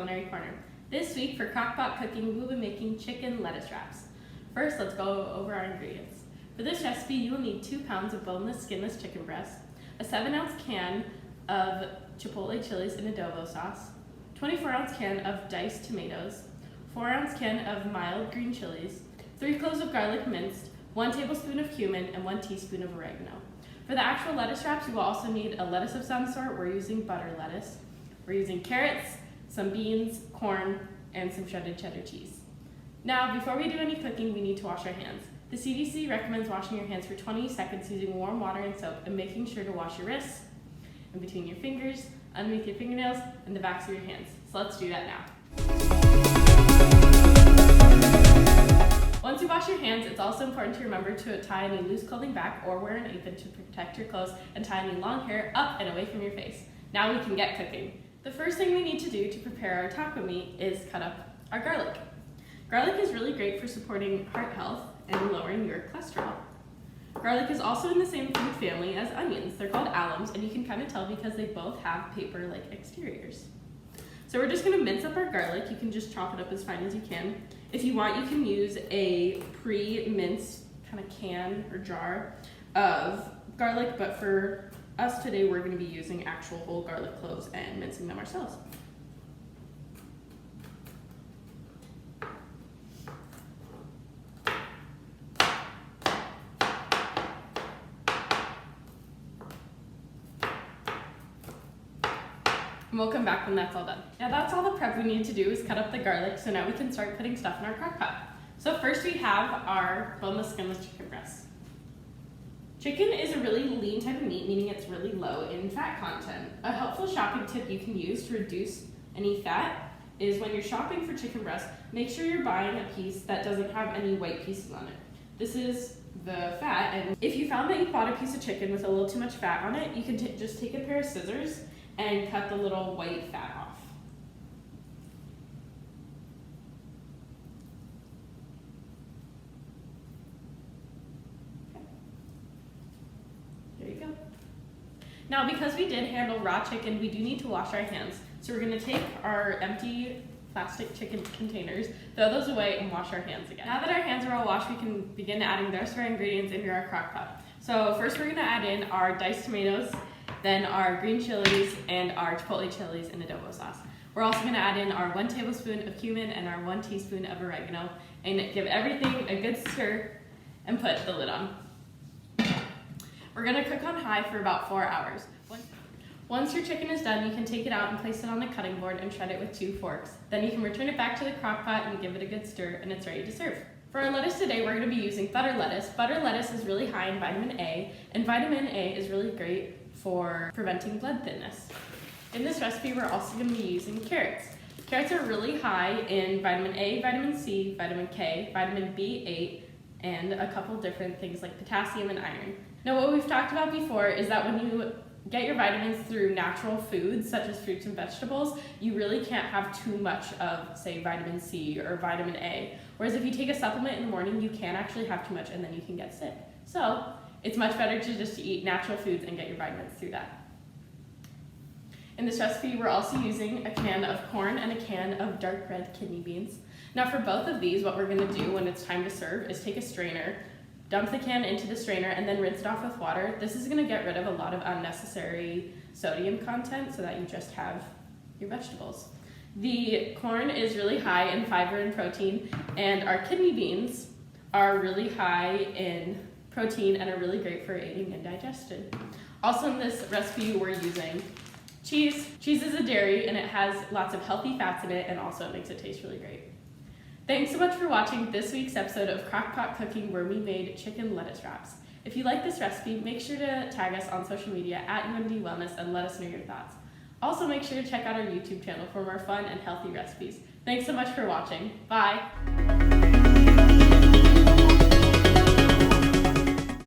Culinary Corner. This week for Crockpot cooking, we'll be making chicken lettuce wraps. First, let's go over our ingredients. For this recipe, you will need 2 pounds of boneless, skinless chicken breast, a 7-ounce can of chipotle chiles and adobo sauce, 24-ounce can of diced tomatoes, 4-ounce can of mild green chilies, 3 cloves of garlic minced, 1 tablespoon of cumin, and 1 teaspoon of oregano. For the actual lettuce wraps, you will also need a lettuce of some sort. We're using butter lettuce. We're using carrots, some beans, corn, and some shredded cheddar cheese. Now, before we do any cooking, we need to wash our hands. The CDC recommends washing your hands for 20 seconds using warm water and soap, and making sure to wash your wrists, in between your fingers, underneath your fingernails, and the backs of your hands. So let's do that now. Once you wash your hands, it's also important to remember to tie any loose clothing back or wear an apron to protect your clothes, and tie any long hair up and away from your face. Now we can get cooking. The first thing we need to do to prepare our taco meat is cut up our garlic. Garlic is really great for supporting heart health and lowering your cholesterol. Garlic is also in the same food family as onions. They're called alums, and you can kind of tell because they both have paper-like exteriors. So we're just going to mince up our garlic. You can just chop it up as fine as you can. If you want, you can use a pre-minced kind of can or jar of garlic, but for us today, we're going to be using actual whole garlic cloves and mincing them ourselves. And we'll come back when that's all done. Now that's all the prep we need to do is cut up the garlic, so now we can start putting stuff in our crock pot. So first we have our boneless, skinless chicken breast. Chicken is a really lean type of meat, meaning it's really low in fat content. A helpful shopping tip you can use to reduce any fat is when you're shopping for chicken breast, make sure you're buying a piece that doesn't have any white pieces on it. This is the fat, and if you found that you bought a piece of chicken with a little too much fat on it, you can just take a pair of scissors and cut the little white fat off. Okay. There you go. Now, because we did handle raw chicken, we do need to wash our hands. So we're going to take our empty plastic chicken containers, throw those away, and wash our hands again. Now that our hands are all washed, we can begin adding the rest of our ingredients into our crock pot. So first we're going to add in our diced tomatoes, then our green chilies, and our chipotle chilies and adobo sauce. We're also going to add in our 1 tablespoon of cumin and our 1 teaspoon of oregano, and give everything a good stir and put the lid on. We're going to cook on high for about 4 hours. Once your chicken is done, you can take it out and place it on the cutting board and shred it with 2 forks. Then you can return it back to the crock pot and give it a good stir, and it's ready to serve. For our lettuce today, we're going to be using butter lettuce. Butter lettuce is really high in vitamin A, and vitamin A is really great for preventing blood thinness. In this recipe, we're also going to be using carrots. Carrots are really high in vitamin A, vitamin C, vitamin K, vitamin B8, and a couple different things like potassium and iron. Now, what we've talked about before is that when you get your vitamins through natural foods, such as fruits and vegetables, you really can't have too much of, say, vitamin C or vitamin A. Whereas if you take a supplement in the morning, you can actually have too much and then you can get sick. So it's much better to just eat natural foods and get your vitamins through that. In this recipe, we're also using a can of corn and a can of dark red kidney beans. Now for both of these, what we're going to do when it's time to serve is take a strainer, dump the can into the strainer, and then rinse it off with water. This is going to get rid of a lot of unnecessary sodium content so that you just have your vegetables. The corn is really high in fiber and protein, and our kidney beans are really high in protein and are really great for aiding in digestion. Also in this recipe, we're using cheese. Cheese is a dairy, and it has lots of healthy fats in it, and also it makes it taste really great. Thanks so much for watching this week's episode of Crockpot Cooking, where we made chicken lettuce wraps. If you like this recipe, make sure to tag us on social media at UMD Wellness and let us know your thoughts. Also, make sure to check out our YouTube channel for more fun and healthy recipes. Thanks so much for watching. Bye!